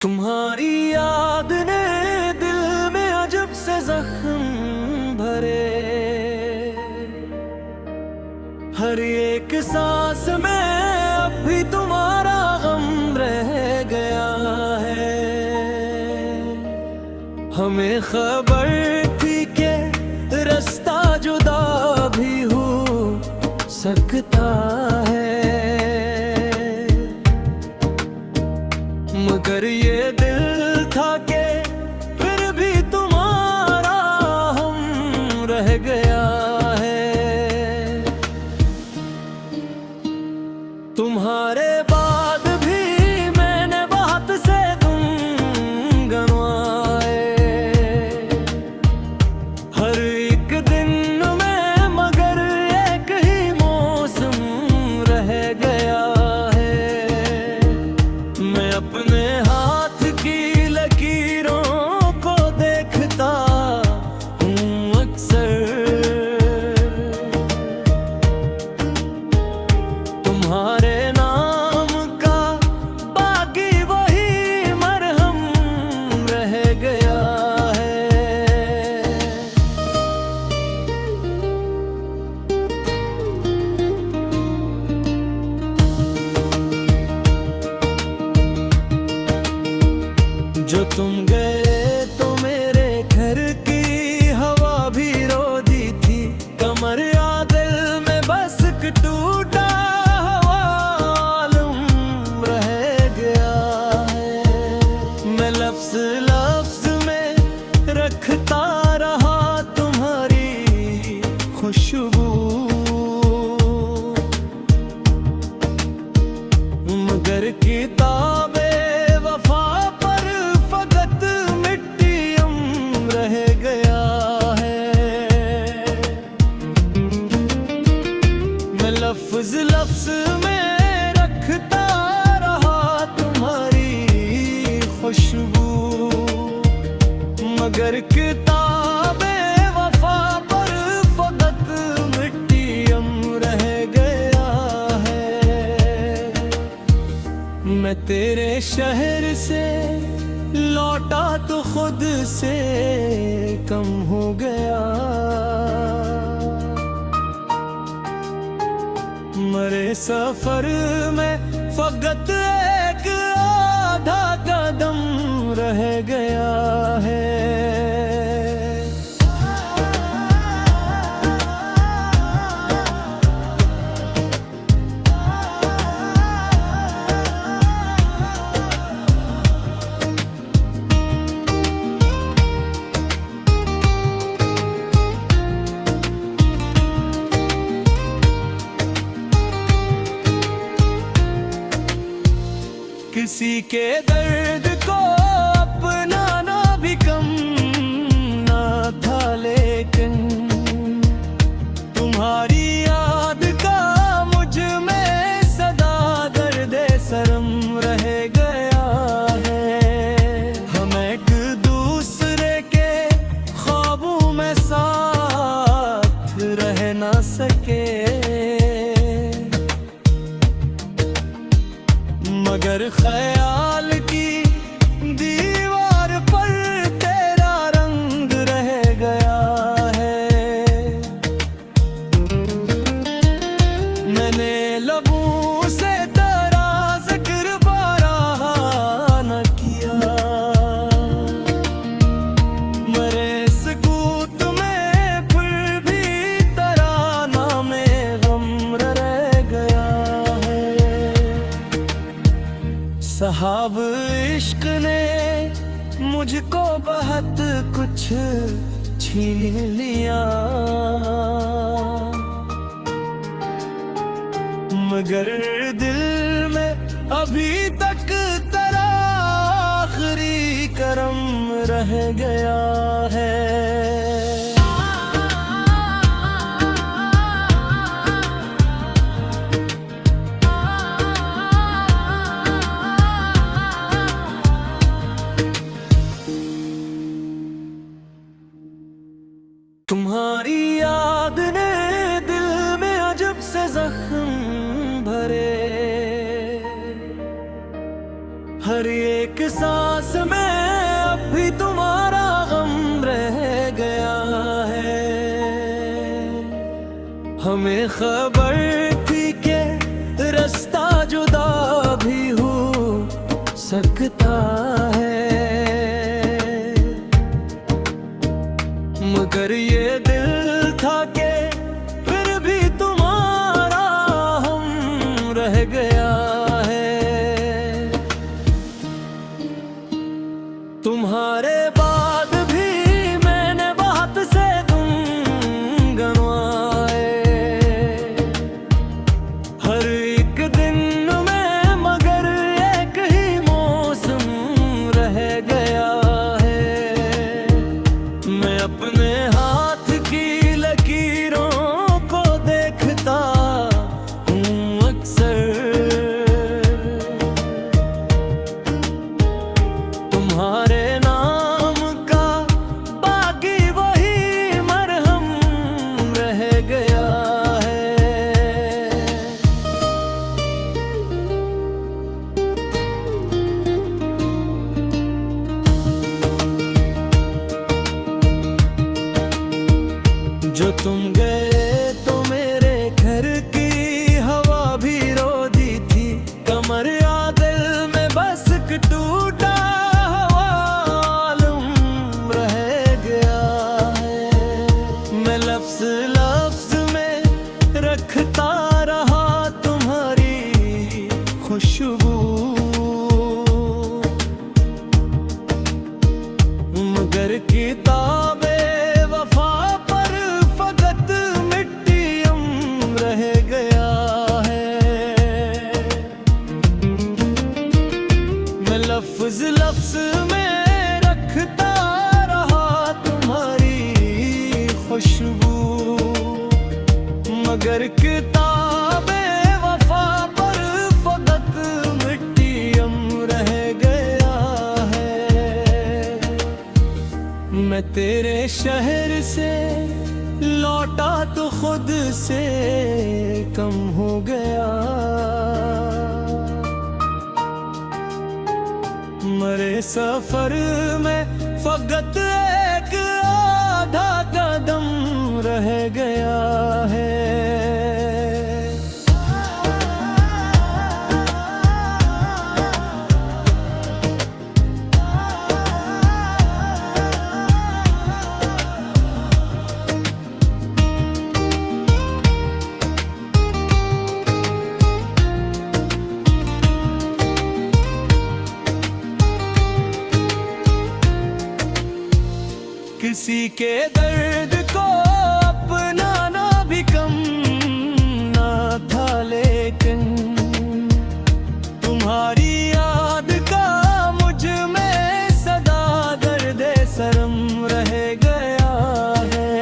तुम्हारी याद ने दिल में अजब से जख्म भरे, हर एक सांस में अब भी तुम्हारा गम रह गया है। हमें खबर थी कि रास्ता जुदा भी हो सकता है, मगर ये दिल था कि फिर भी तुम्हारा हम रह गया है। तुम्हारे बाद भी मैंने बहुत से तुम गंवाए, हर एक दिन में मगर एक ही मौसम रह गया है। मैं अपने हाथ की लकीरों को देखता हूँ अक्सर, तुम्हारे नाम का बाकी वही मरहम रह गया है। जो तुम गए तो मेरे घर की हवा भी रो दी थी, कमर या दिल में बस एक टूटा हवालुम रह गया है। मैं लफ्ज लफ्ज में रखता रहा तुम्हारी खुशबू, मगर किताबे वफा पर फकत मिट्टियम रह गया है। मैं लफ्ज लफ्ज में रखता रहा तुम्हारी खुशबू, मगर किताबे वफा पर फकत मिट्टियम रह गया है। मैं तेरे शहर से लौटा तो खुद से कम हो गया, मरे सफर में फकत एक आधा कदम रह गया है। किसी के दर्द को अपनाना भी कम ना था, लेकिन तुम्हारी याद का मुझ में सदा दर्द सरम रह गया है। हम एक दूसरे के ख्वाबों में साथ रह ना सके, मगर ख्याल की दीवार पर तेरा रंग रह गया है। मैंने लबों से तेरा जिक्र बारहा न किया, मरे सकूत में फिर भी तेरा नाम गम रह गया है। साहब इश्क ने मुझको बहुत कुछ छीन लिया, मगर दिल में अभी तक तेरा आखिरी करम रह गया है। तुम्हारी याद ने दिल में अजब से जख्म भरे, हर एक सांस में अब भी तुम्हारा गम रह गया है। हमें खबर थी कि रास्ता जुदा भी हो सकता है, मगर ये दिल था कि फिर भी तुम्हारा हम रह गया है। तुम्हारे बाद भी मैंने बहुत से तुम गंवाए, हर एक दिन में मगर एक ही मौसम रह गया है। मैं अपने हाथ की लकीरों को देखता हूँ अक्सर, तुम्हारे नाम का बाकी वही मरहम रह गया है। जो तुम गए तो मेरे घर की हवा भी रो दी थी, कमर या दिल में बस एक टूटा हवालम रह गया है। मैं लफ्ज़ लफ्ज़ में रखता रहा तुम्हारी खुशबू, मगर किताबे वफा पर फकत मिट्टियम रह गया है। मैं लफ्ज़ लफ्ज़ में रखता रहा तुम्हारी खुशबू, मगर किताबे वफा पर फकत मिट्टियम रह गया है। मैं तेरे शहर से लौटा तो खुद से कम हो गया, मरे सफर में फकत एक आधा कदम रह गया है। किसी के दर्द को अपनाना भी कम ना था, लेकिन तुम्हारी याद का मुझ में सदा दर्द सरम रह गया है।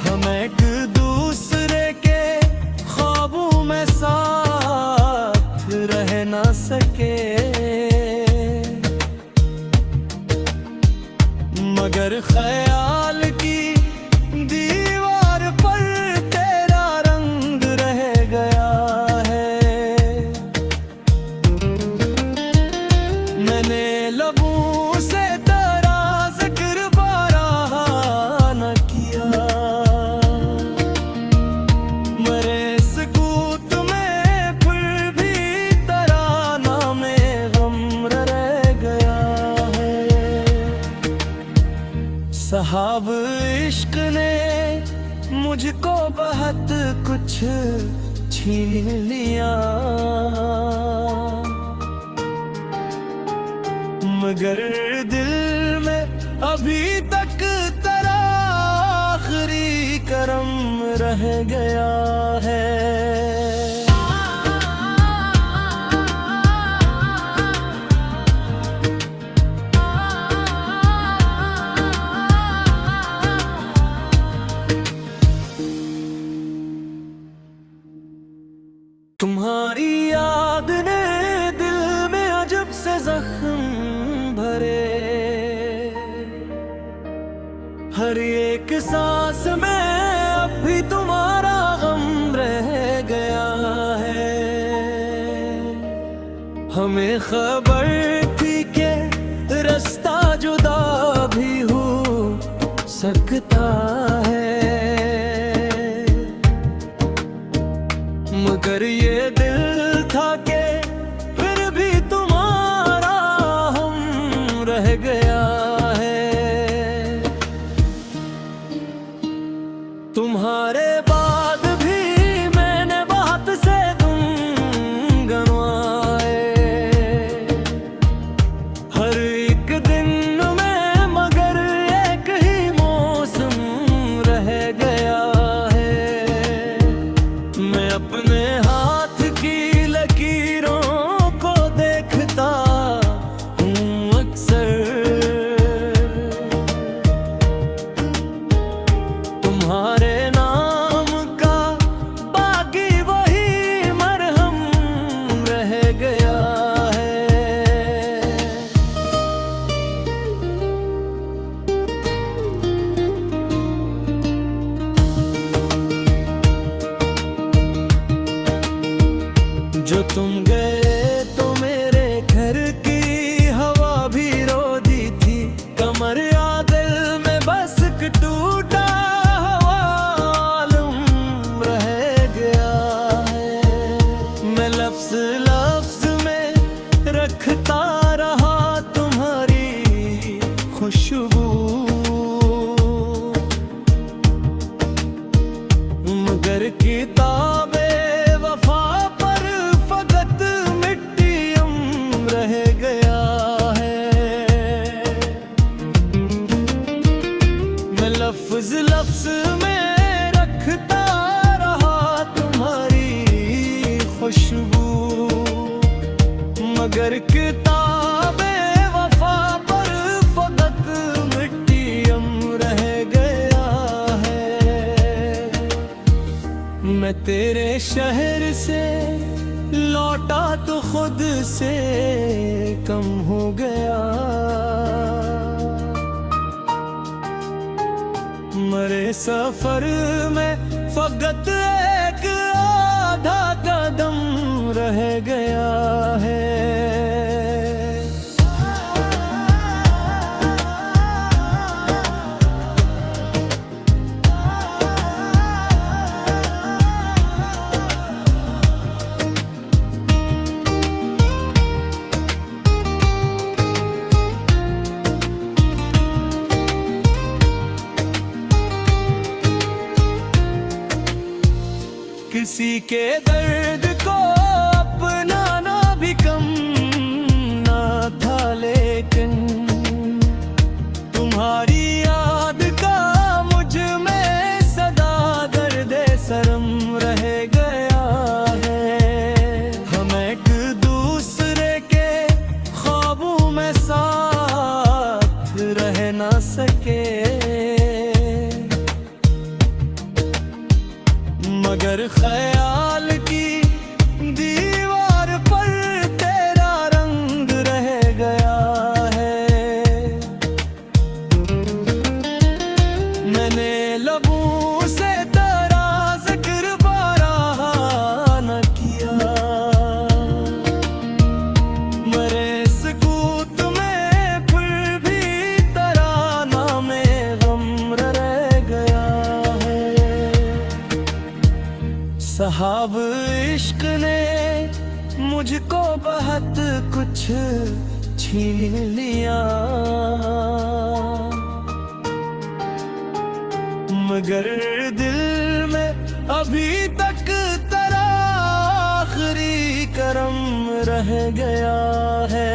हम एक दूसरे के ख्वाबों में साथ रह ना सके, मगर ख्याल की दीवार पर तेरा रंग रह गया है। मैंने लबों से तेरा जिक्र बारहा न किया, मरे सुकूत में फिर भी तराना में गम रह गया है। साहब इश्क ने मुझको बहुत कुछ छीन लिया, मगर दिल में अभी तक तेरा आखिरी करम रह गया है। तुम्हारी याद ने दिल में अजब से जख्म भरे, हर एक सांस में अब भी तुम्हारा गम रह गया है। हमें खबर थी कि सकता है, मगर ये दिल था कि फिर भी तुम्हारा हम रह गया है। तुम्हारे बाद भी मैंने बहुत से तुम गंवाए, हर एक दिन में मगर एक ही मौसम रह गया है। मैं अपने हाथ की लकीरों को देखता हूँ अक्सर, तुम्हारे नाम का बाकी वही मरहम रह गया है। जो तुम गए तो मेरे घर की हवा भी रो दी थी, कमर या दिल में बस एक टूटा हुआ आलम रह गया है। मैं लफ्ज लफ्ज में रखता रहा तुम्हारी खुशबू, मगर किताबे वफा पर फकत मिट्टियम रह गया है। मैं लफ्ज लफ्ज में रखता रहा तुम्हारी खुशबू, मगर किताबे वफा पर फकत मिट्टियम रह गया है। मैं तेरे शहर से लौटा तो खुद से कम हो गया, मरे सफर में फकत एक आधा कदम रह गया है। किसी के दर्द को अपनाना भी कम ना था, लेकिन तुम्हारी याद का मुझ में सदा दर्द सरम रह गया है। हम एक दूसरे के ख्वाबों में साथ रह ना सके, मगर ख्याल की दीवार पर तेरा रंग रह गया है। मैंने लबों से तेरा जिक्र बारहा न किया, मरे सुकूत में फिर भी तेरा नाम गम रह गया है। साहब इश्क ने मुझको बहुत कुछ छीन लिया, मगर दिल में अभी तक तेरा आखिरी करम रह गया है।